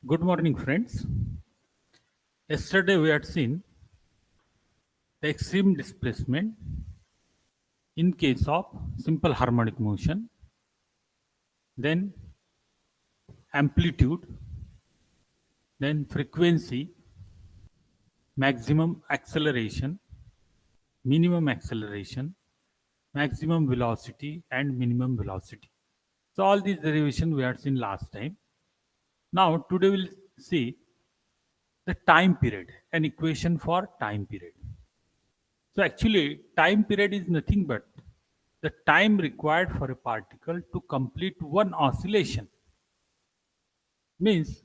Good morning, friends. Yesterday we had seen the extreme displacement in case of simple harmonic motion, then amplitude, then frequency, maximum acceleration, minimum acceleration, maximum velocity, and minimum velocity. So all these derivation we had seen last time. Now today we'll see the time period, an equation for time period. So actually, time period is nothing but the time required for a particle to complete one oscillation. Means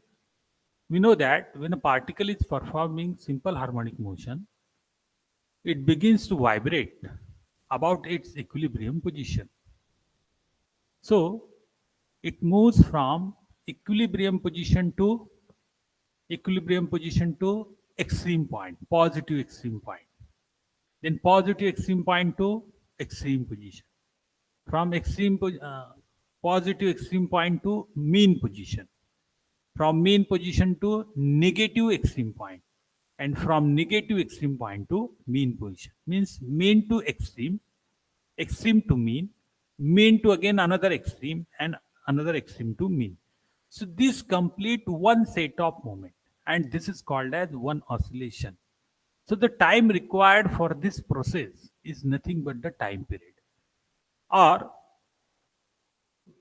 we know that when a particle is performing simple harmonic motion, it begins to vibrate about its equilibrium position. So it moves from equilibrium position to extreme point, positive extreme point. Then positive extreme point to extreme position. From positive extreme point to mean position, from mean position to negative extreme point, and from negative extreme point to mean position. Means mean to extreme, extreme to mean to again another extreme, and another extreme to mean. So this complete one set of moment, and this is called as one oscillation. So the time required for this process is nothing but the time period. Or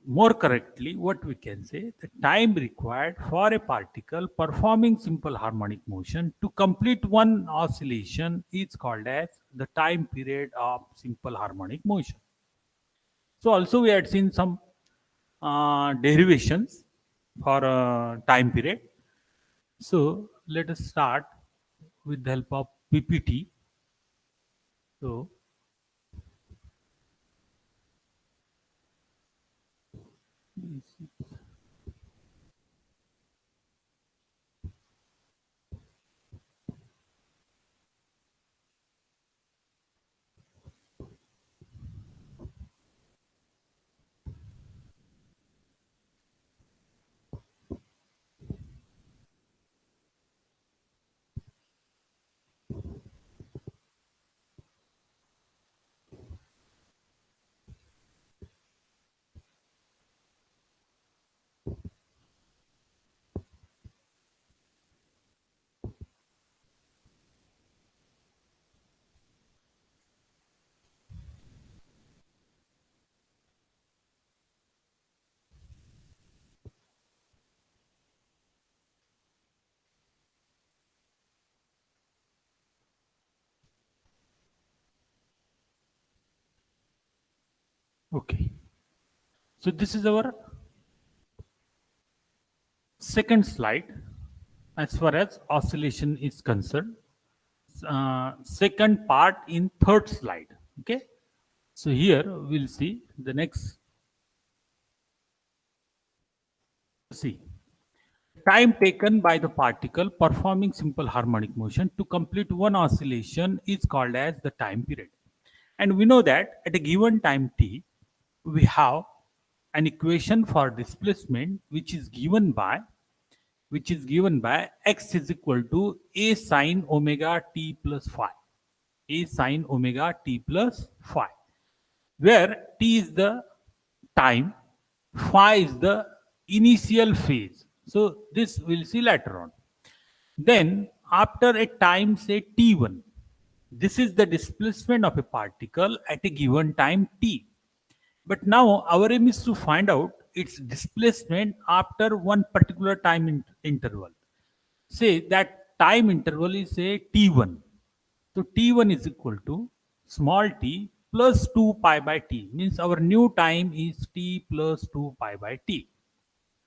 more correctly, what we can say, the time required for a particle performing simple harmonic motion to complete one oscillation is called as the time period of simple harmonic motion. So also we had seen some derivations for time period. So let us start with the help of PPT. So okay. So this is our second slide as far as oscillation is concerned. Second part in third slide. Okay. So here we'll see the next. See, time taken by the particle performing simple harmonic motion to complete one oscillation is called as the time period. And we know that at a given time t, we have an equation for displacement which is given by x is equal to a sine omega t plus phi. A sine omega t plus phi, where t is the time, phi is the initial phase. So this we'll see later on. Then after a time say t1, this is the displacement of a particle at a given time t. But now our aim is to find out its displacement after one particular time interval. Say that time interval is say t1. So t1 is equal to small t plus 2 pi by t, means our new time is t plus 2 pi by t.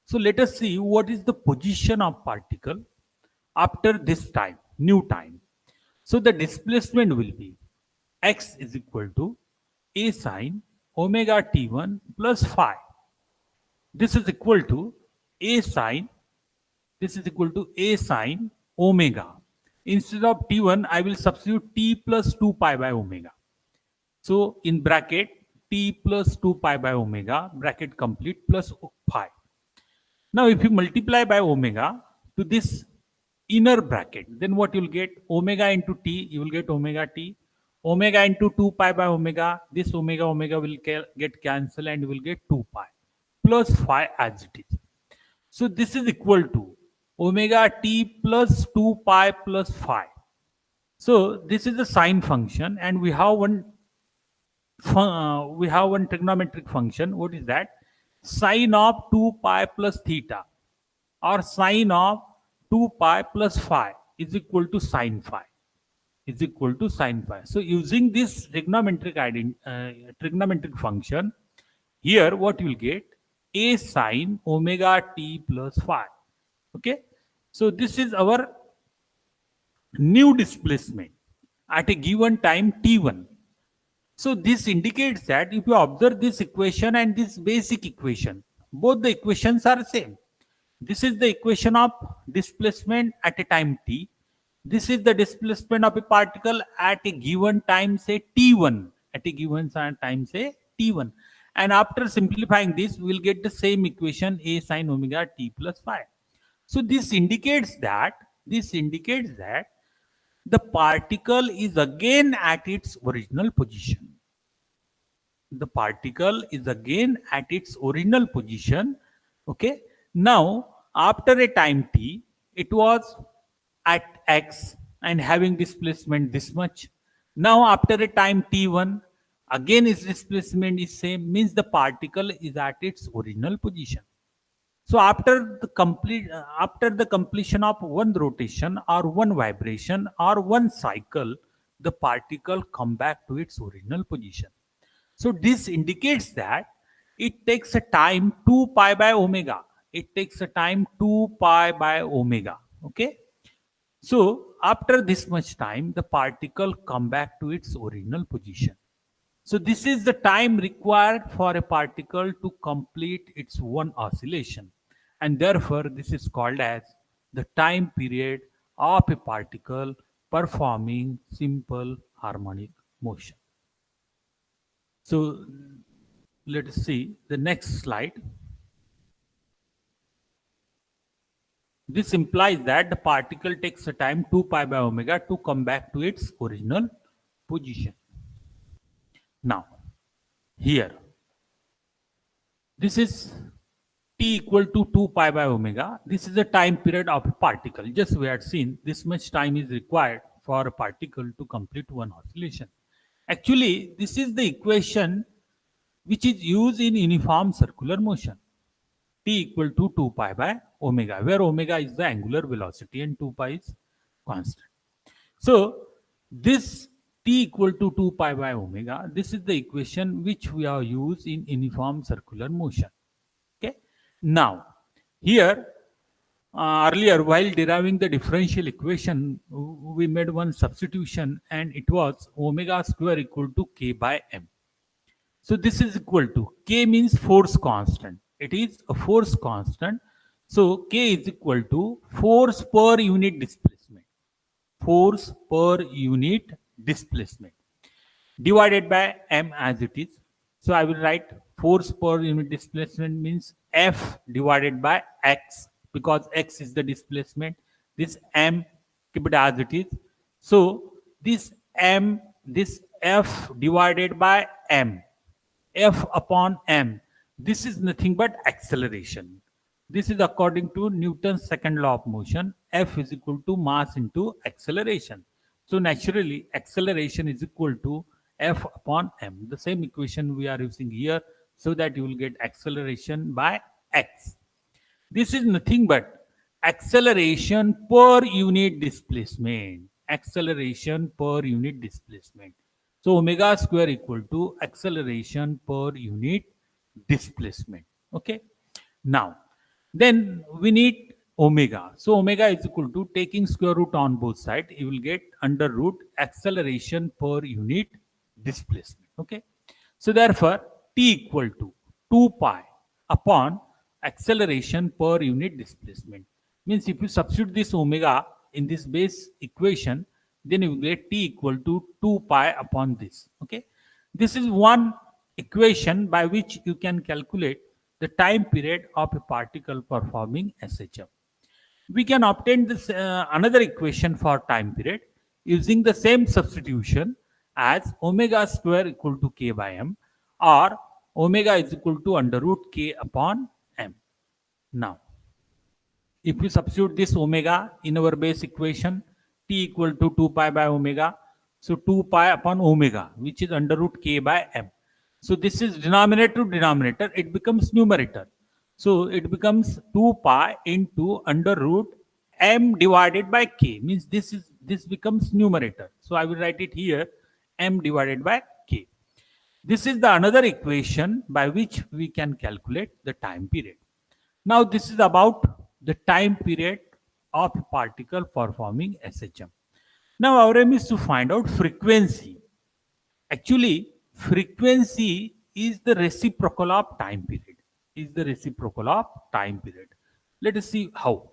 So let us see what is the position of particle after this time, new time. So the displacement will be x is equal to a sine omega t1 plus phi. This is equal to a sine, this is equal to a sine omega. Instead of t1, I will substitute t plus 2 pi by omega. So in bracket, t plus 2 pi by omega, bracket complete, plus phi. Now if you multiply by omega, to this inner bracket, then what you'll get? Omega into t, you will get omega t. Omega into 2 pi by omega, this omega will get cancelled and you will get 2 pi plus phi as it is. So this is equal to omega t plus 2 pi plus phi. So this is the sine function, and we have one trigonometric function. What is that? Sine of 2 pi plus theta, or sine of 2 pi plus phi is equal to sine phi, is equal to sine phi. So using this trigonometric function, here what you will get? A sine omega t plus phi. Okay. So this is our new displacement at a given time t1. So this indicates that if you observe this equation and this basic equation, both the equations are same. This is the equation of displacement at a time t. This is the displacement of a particle at a given time, say t1, at a given time, say t1. And after simplifying this, we will get the same equation, A sine omega t plus phi. So this indicates that the particle is again at its original position. The particle is again at its original position. Okay. Now, after a time t, it was at x and having displacement this much. Now, after a time t1, again its displacement is same, means the particle is at its original position. So after the completion of one rotation or one vibration or one cycle, the particle come back to its original position. So this indicates that it takes a time 2 pi by omega. It takes a time 2 pi by omega. Okay. So after this much time, the particle come back to its original position. So this is the time required for a particle to complete its one oscillation. And therefore, this is called as the time period of a particle performing simple harmonic motion. So let us see the next slide. This implies that the particle takes a time 2 pi by omega to come back to its original position. Now, here, this is t equal to 2 pi by omega. This is the time period of a particle. Just we had seen this much time is required for a particle to complete one oscillation. Actually, this is the equation which is used in uniform circular motion. T equal to 2 pi by omega, where omega is the angular velocity and 2 pi is constant. So, this t equal to 2 pi by omega, this is the equation which we have used in uniform circular motion. Okay. Now, here, earlier while deriving the differential equation, we made one substitution and it was omega square equal to k by m. So this is equal to, k means force constant. It is a force constant. So k is equal to force per unit displacement. Force per unit displacement divided by m as it is. So I will write force per unit displacement means F divided by x, because x is the displacement. This m, keep it as it is. So this m, this F divided by m, F upon m, this is nothing but acceleration. This is according to Newton's second law of motion. F is equal to mass into acceleration. So naturally, acceleration is equal to F upon m. The same equation we are using here, so that you will get acceleration by x. This is nothing but acceleration per unit displacement. Acceleration per unit displacement. So omega square equal to acceleration per unit displacement. Okay. Now, then we need omega. So omega is equal to, taking square root on both sides, you will get under root acceleration per unit displacement. Okay. So therefore, t equal to 2 pi upon acceleration per unit displacement. Means if you substitute this omega in this base equation, then you will get t equal to 2 pi upon this. Okay. This is one equation by which you can calculate the time period of a particle performing SHM. We can obtain this another equation for time period using the same substitution as omega square equal to k by m, or omega is equal to under root k upon m. Now, if we substitute this omega in our base equation, t equal to 2 pi by omega, so 2 pi upon omega, which is under root k by m. So this is denominator to denominator, it becomes numerator. So it becomes 2 pi into under root m divided by k, means this becomes numerator. So I will write it here, m divided by k. This is the another equation by which we can calculate the time period. Now this is about the time period of a particle performing SHM. Now our aim is to find out frequency. Actually, frequency is the reciprocal of time period. Is the reciprocal of time period. Let us see how.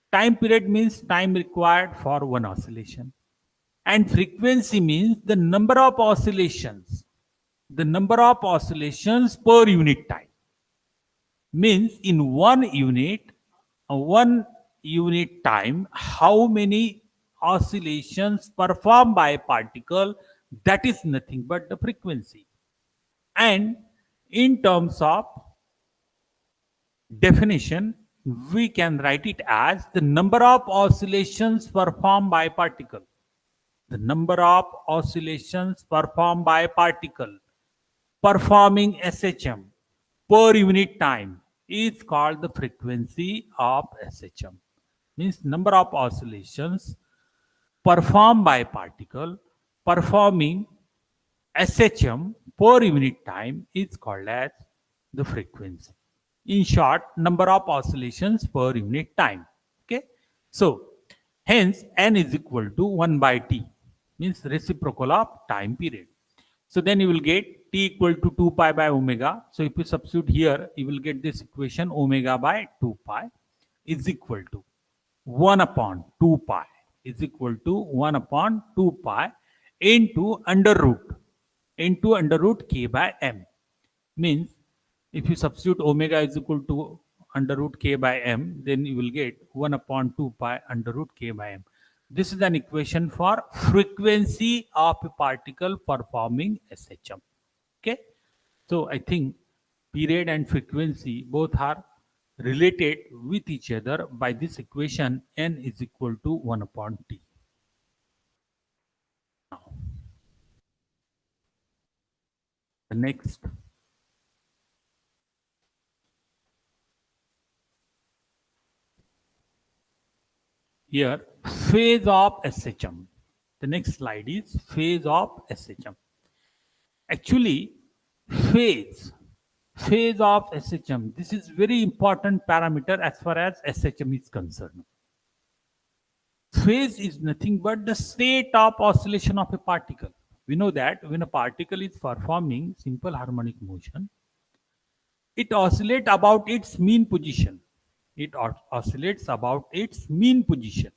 Time period means time required for one oscillation. And frequency means the number of oscillations. The number of oscillations per unit time. Means in one unit time, how many oscillations performed by a particle, that is nothing but the frequency. And in terms of definition, we can write it as the number of oscillations performed by a particle. The number of oscillations performed by a particle performing SHM per unit time is called the frequency of SHM. Means number of oscillations performed by a particle performing SHM per unit time is called as the frequency. In short, number of oscillations per unit time. Okay. So hence n is equal to 1 by t, means reciprocal of time period. So then you will get t equal to 2 pi by omega. So if you substitute here, you will get this equation omega by 2 pi is equal to 1 upon 2 pi is equal to 1 upon 2 pi into under root k by m. Means if you substitute omega is equal to under root k by m, then you will get 1 upon 2 pi under root k by m. This is an equation for frequency of a particle performing SHM. Okay. So I think period and frequency both are related with each other by this equation, n is equal to 1 upon t. Now, the next. Here, phase of SHM. The next slide is phase of SHM. Actually, phase of SHM, this is very important parameter as far as SHM is concerned. Phase is nothing but the state of oscillation of a particle. We know that when a particle is performing simple harmonic motion, it oscillates about its mean position. It oscillates about its mean position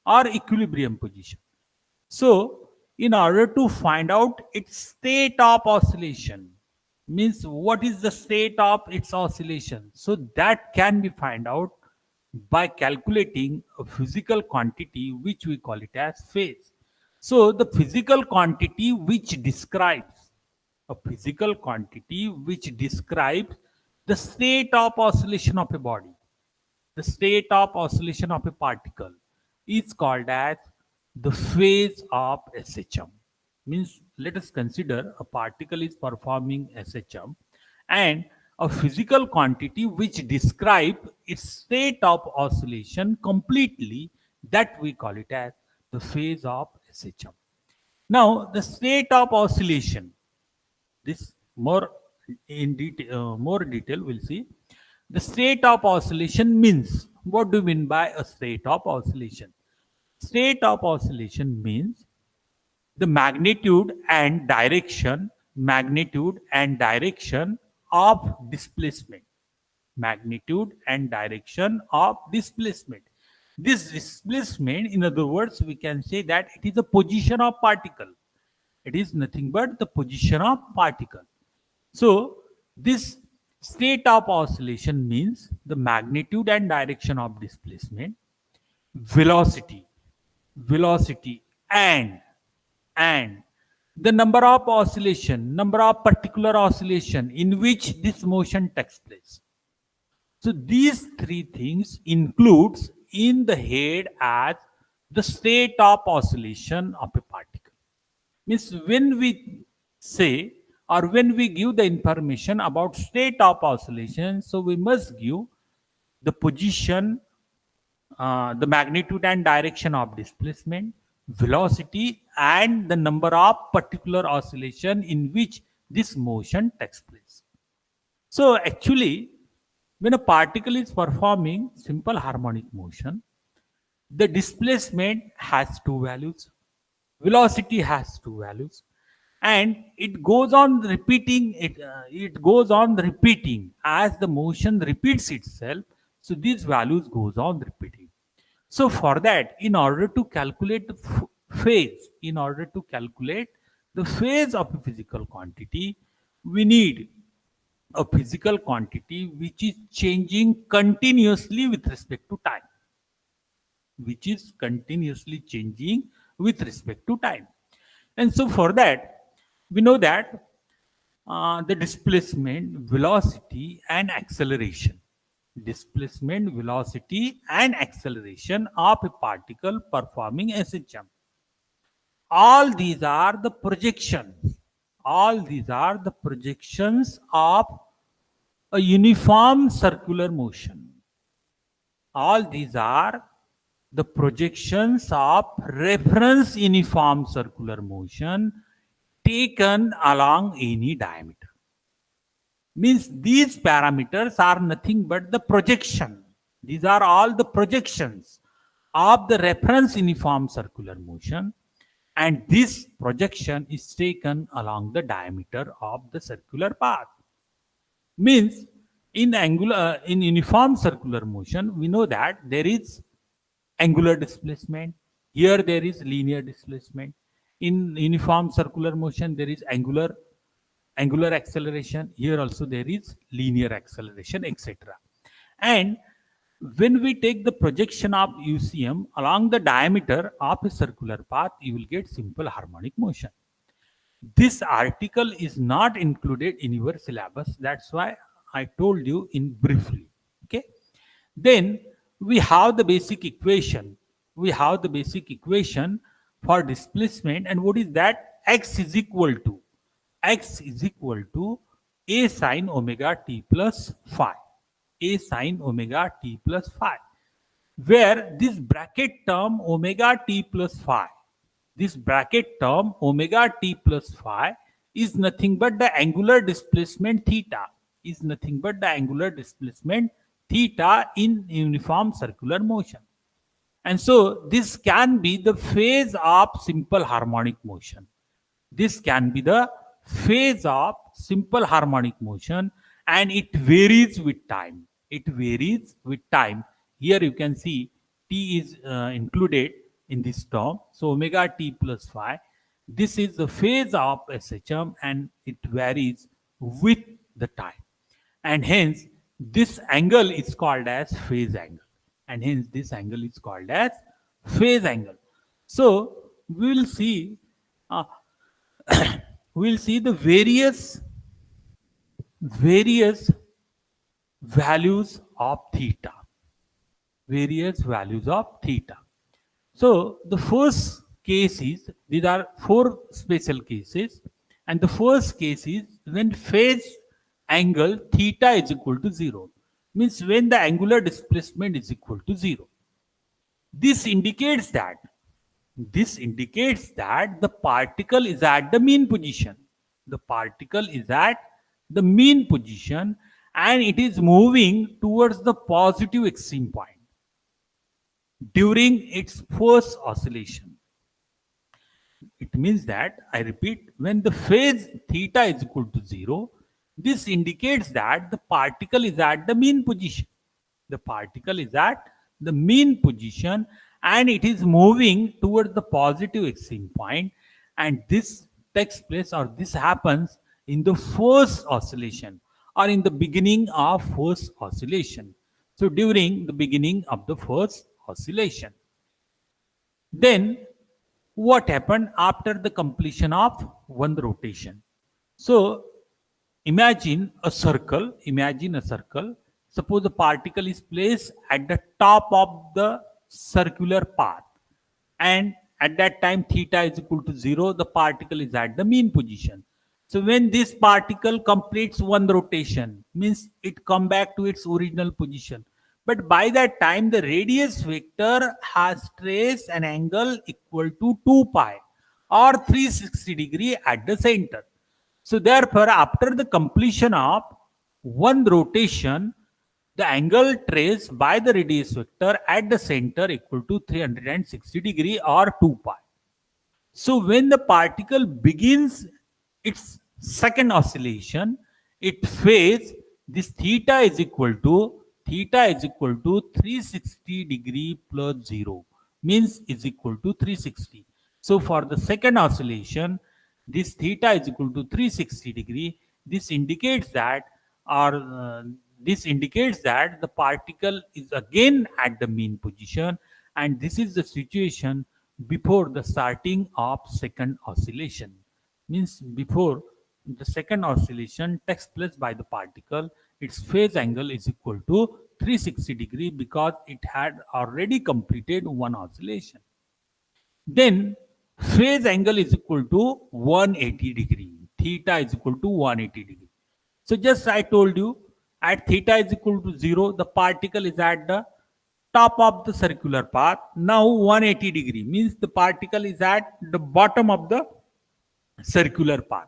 or equilibrium position. So, in order to find out its state of oscillation, means what is the state of its oscillation, so that can be found out by calculating a physical quantity which we call it as phase. So the physical quantity which describes the state of oscillation of a body, the state of oscillation of a particle is called as the phase of SHM. Means let us consider a particle is performing SHM and a physical quantity which describes its state of oscillation completely, that we call it as the phase of SHM. Now the state of oscillation, this more in detail, we'll see. The state of oscillation means, what do you mean by a state of oscillation? State of oscillation means the magnitude and direction of displacement. Magnitude and direction of displacement. This displacement, in other words, we can say that it is the position of particle. It is nothing but the position of particle. So this state of oscillation means the magnitude and direction of displacement velocity, velocity, and the number of oscillation, number of particular oscillation in which this motion takes place. So these three things includes in the head as the state of oscillation of a particle. Means when we say or when we give the information about state of oscillation, so we must give the position, the magnitude and direction of displacement, velocity, and the number of particular oscillation in which this motion takes place. So actually, when a particle is performing simple harmonic motion, the displacement has two values, velocity has two values, and it goes on repeating. It goes on repeating as the motion repeats itself. So these values goes on repeating. So for that, in order to calculate the phase, in order to calculate the phase of a physical quantity, we need a physical quantity which is changing continuously with respect to time, which is continuously changing with respect to time. And so for that, we know that the displacement, velocity, and acceleration, displacement, velocity, and acceleration of a particle performing SHM. All these are the projections. All these are the projections of a uniform circular motion. All these are the projections of reference uniform circular motion taken along any diameter. Means these parameters are nothing but the projection. These are all the projections of the reference uniform circular motion, and this projection is taken along the diameter of the circular path. Means in uniform circular motion, we know that there is angular displacement. Here there is linear displacement. In uniform circular motion, there is angular acceleration. Here also there is linear acceleration, etc. And when we take the projection of UCM along the diameter of a circular path, you will get simple harmonic motion. This article is not included in your syllabus. That's why I told you in briefly. Okay. Then we have the basic equation. We have the basic equation for displacement. And what is that? X is equal to a sine omega t plus phi. A sine omega t plus phi. Where this bracket term omega t plus phi, this bracket term omega t plus phi is nothing but the angular displacement theta, is nothing but the angular displacement theta in uniform circular motion. And so this can be the phase of simple harmonic motion. This can be the phase of simple harmonic motion, and it varies with time. It varies with time. Here you can see t is included in this term. So omega t plus phi. This is the phase of SHM, and it varies with the time. And hence this angle is called as phase angle. And hence this angle is called as phase angle. So we will see uh, we'll see the various values of theta, various values of theta. So the first case is, these are four special cases, and the first case is when phase angle theta is equal to 0, means when the angular displacement is equal to 0. This indicates that the particle is at the mean position. The particle is at the mean position, and it is moving towards the positive extreme point during its first oscillation. It means that, I repeat, when the phase theta is equal to 0, this indicates that the particle is at the mean position. The particle is at the mean position, and it is moving towards the positive extreme point, and this takes place, or this happens in the first oscillation, or in the beginning of first oscillation. So during the beginning of the first oscillation. Then what happened after the completion of one rotation? So imagine a circle. Suppose the particle is placed at the top of the circular path, and at that time theta is equal to 0, the particle is at the mean position. So when this particle completes one rotation, means it come back to its original position. But by that time, the radius vector has traced an angle equal to 2 pi or 360 degree at the center. So therefore, after the completion of one rotation, the angle traced by the radius vector at the center equal to 360 degree or 2 pi. So when the particle begins its second oscillation, it phase this theta is equal to 360 degree plus 0, means is equal to 360. So for the second oscillation, this theta is equal to 360 degree. This indicates that or this indicates that the particle is again at the mean position, and this is the situation before the starting of second oscillation. Means before the second oscillation takes place by the particle, its phase angle is equal to 360 degree because it had already completed one oscillation. Then phase angle is equal to 180 degree. Theta is equal to 180 degree. So just I told you, at theta is equal to 0, the particle is at the top of the circular path. Now 180 degree means the particle is at the bottom of the circular path.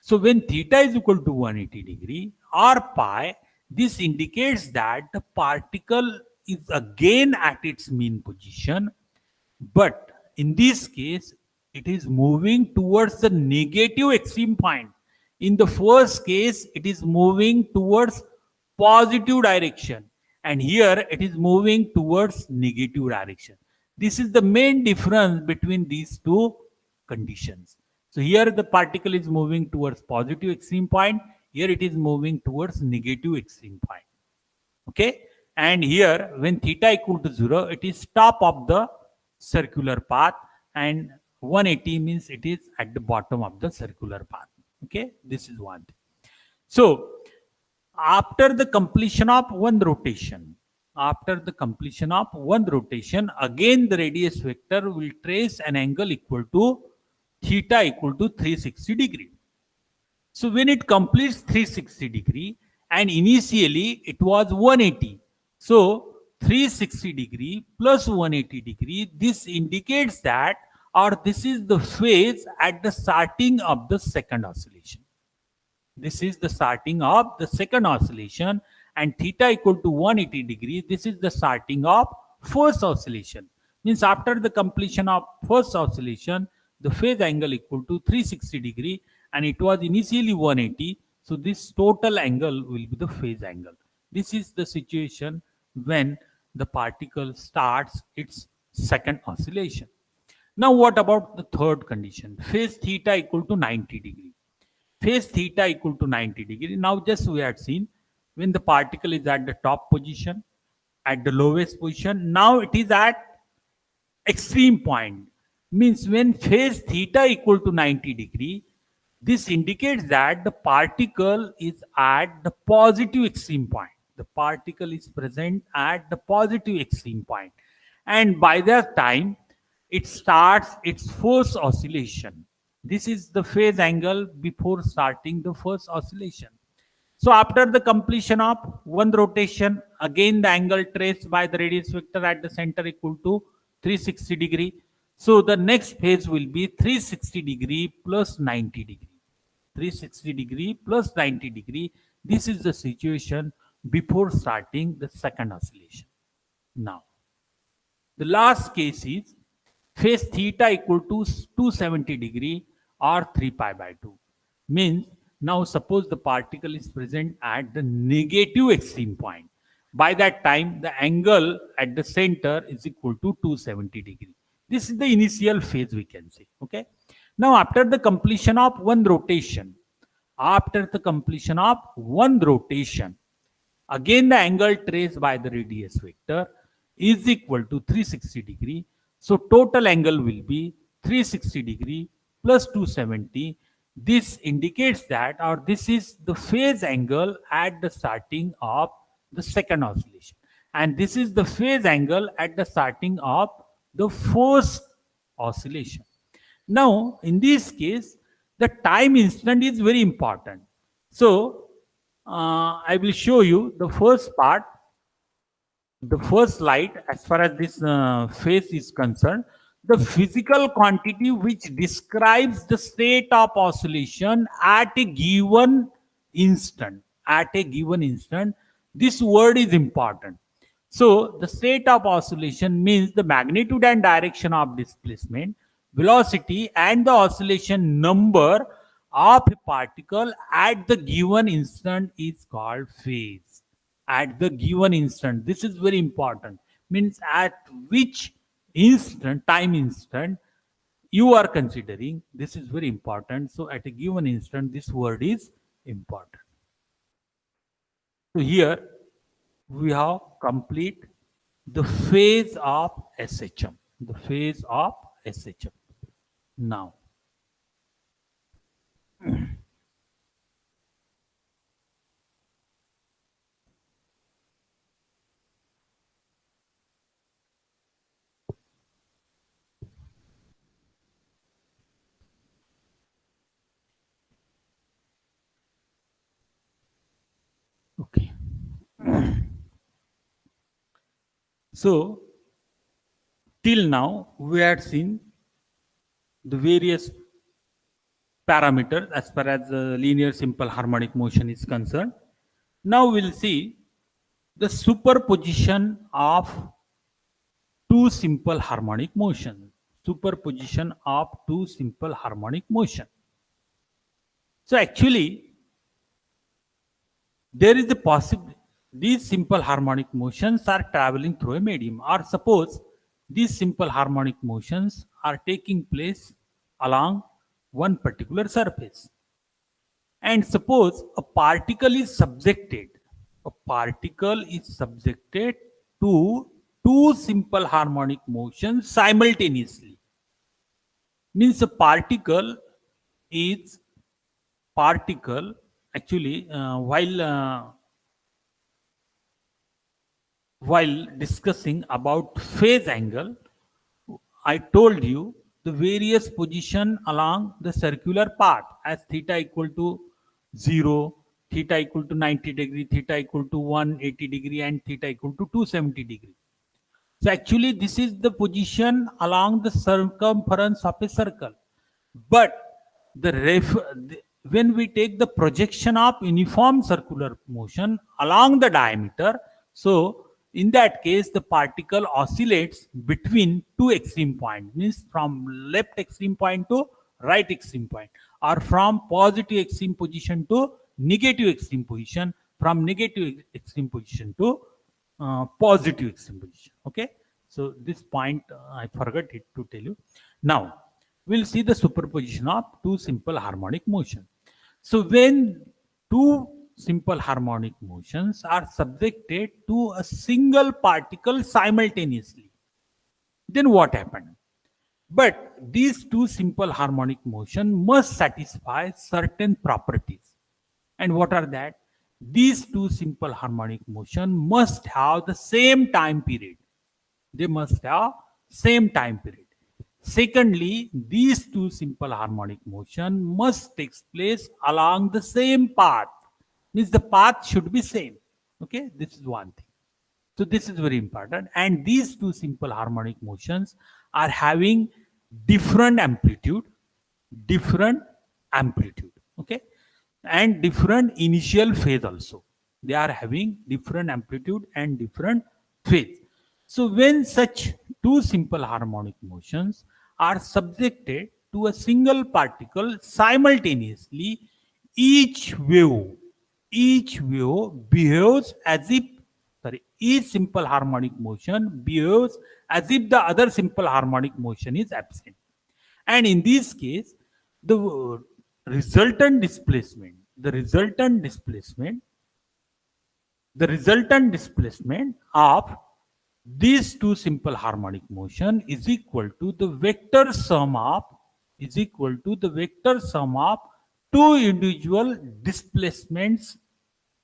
So when theta is equal to 180 degree or pi, this indicates that the particle is again at its mean position, but in this case, it is moving towards the negative extreme point. In the first case, it is moving towards positive direction, and here it is moving towards negative direction. This is the main difference between these two conditions. So here the particle is moving towards positive extreme point, here it is moving towards negative extreme point. Okay, and here when theta equal to 0, it is top of the circular path, and 180 means it is at the bottom of the circular path. Okay, this is one thing. So after the completion of one rotation, again the radius vector will trace an angle equal to theta equal to 360 degree. So when it completes 360 degree, and initially it was 180, so 360 degree plus 180 degree, this indicates that, or this is the phase at the starting of the second oscillation. This is the starting of the second oscillation, and theta equal to 180 degree, this is the starting of first oscillation. Means after the completion of first oscillation, the phase angle equal to 360 degree, and it was initially 180. So this total angle will be the phase angle. This is the situation when the particle starts its second oscillation. Now what about the third condition? Phase theta equal to 90 degree. Phase theta equal to 90 degree. Now just we had seen when the particle is at the top position, at the lowest position, now it is at extreme point. Means when phase theta equal to 90 degree, this indicates that the particle is at the positive extreme point. The particle is present at the positive extreme point, and by that time it starts its first oscillation. This is the phase angle before starting the first oscillation. So after the completion of one rotation, again the angle traced by the radius vector at the center equal to 360 degree. So the next phase will be 360 degree plus 90 degree. 360 degree plus 90 degree. This is the situation before starting the second oscillation. Now, the last case is phase theta equal to 270 degree or 3 pi by 2. Means now suppose the particle is present at the negative extreme point. By that time, the angle at the center is equal to 270 degree. This is the initial phase, we can say. Okay. Now after the completion of one rotation, again the angle traced by the radius vector is equal to 360 degree. So total angle will be 360 degree plus 270. This indicates that, or this is the phase angle at the starting of the second oscillation. And this is the phase angle at the starting of the first oscillation. Now, in this case, the time instant is very important. So, I will show you the first part, the first slide. As far as this phase is concerned, the physical quantity which describes the state of oscillation at a given instant. At a given instant, this word is important. So, the state of oscillation means the magnitude and direction of displacement, velocity, and the oscillation number of a particle at the given instant is called phase. At the given instant, this is very important. Means at which instant, time instant, you are considering, this is very important. So, at a given instant, this word is important. So, here we have complete the phase of SHM. The phase of SHM. Now, okay. So, till now we had seen the various parameters as far as linear simple harmonic motion is concerned. Now we'll see the superposition of two simple harmonic motion. Superposition of two simple harmonic motion. So actually, there is a possibility these simple harmonic motions are traveling through a medium, or suppose these simple harmonic motions are taking place along one particular surface. And suppose a particle is subjected to two simple harmonic motions simultaneously. Means a particle actually while discussing about phase angle, I told you the various position along the circular path as theta equal to 0, theta equal to 90 degree, theta equal to 180 degree, and theta equal to 270 degree. So actually this is the position along the circumference of a circle. But when we take the projection of uniform circular motion along the diameter, so in that case the particle oscillates between two extreme points, means from left extreme point to right extreme point, or from positive extreme position to negative extreme position, from negative extreme position to positive extreme position. Okay, so this point I forgot it to tell you. Now we'll see the superposition of two simple harmonic motion. So when two simple harmonic motions are subjected to a single particle simultaneously, then what happened? But these two simple harmonic motion must satisfy certain properties. And what are that? These two simple harmonic motion must have the same time period. They must have same time period. Secondly, these two simple harmonic motion must take place along the same path. Means the path should be same. Okay, this is one thing. So this is very important. And these two simple harmonic motions are having different amplitude, okay, and different initial phase also. They are having different amplitude and different phase. So when such two simple harmonic motions are subjected to a single particle simultaneously, each wave behaves as if, each simple harmonic motion behaves as if the other simple harmonic motion is absent. And in this case, the resultant displacement of these two simple harmonic motion is equal to the vector sum of two individual displacements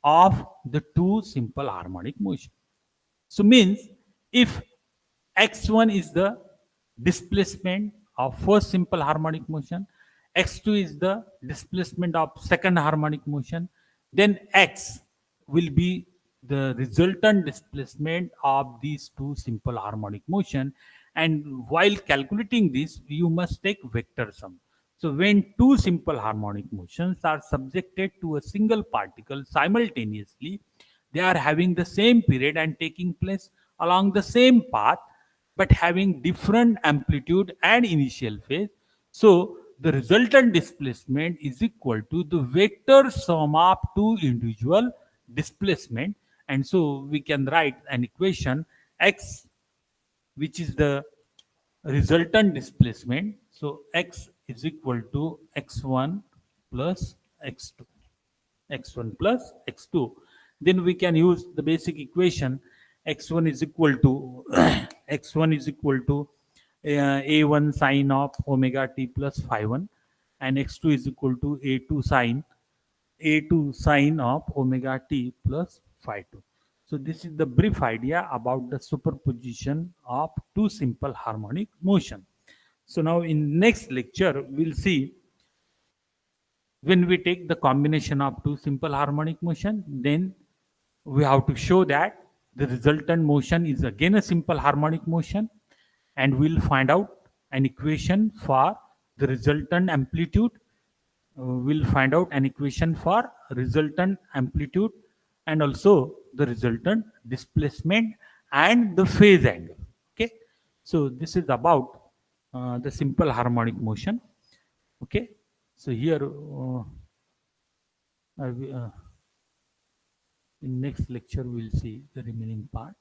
of the two simple harmonic motion. So means if x1 is the displacement of first simple harmonic motion, x2 is the displacement of second harmonic motion, then x will be the resultant displacement of these two simple harmonic motion. And while calculating this, you must take vector sum. So when two simple harmonic motions are subjected to a single particle simultaneously, they are having the same period and taking place along the same path, but having different amplitude and initial phase. So the resultant displacement is equal to the vector sum of two individual displacement. And so we can write an equation x, which is the resultant displacement. So x is equal to x1 plus x2, x1 plus x2. Then we can use the basic equation. X1 is equal to x1 is equal to a1 sine of omega t plus phi 1, and x2 is equal to a2 sine of omega t plus phi 2. So this is the brief idea about the superposition of two simple harmonic motion. So now in next lecture we'll see when we take the combination of two simple harmonic motion, then we have to show that the resultant motion is again a simple harmonic motion, and we'll find out an equation for the resultant amplitude. We'll find out an equation for resultant amplitude and also the resultant displacement and the phase angle. Okay, so this is about the simple harmonic motion. Okay, so here in next lecture we'll see the remaining part.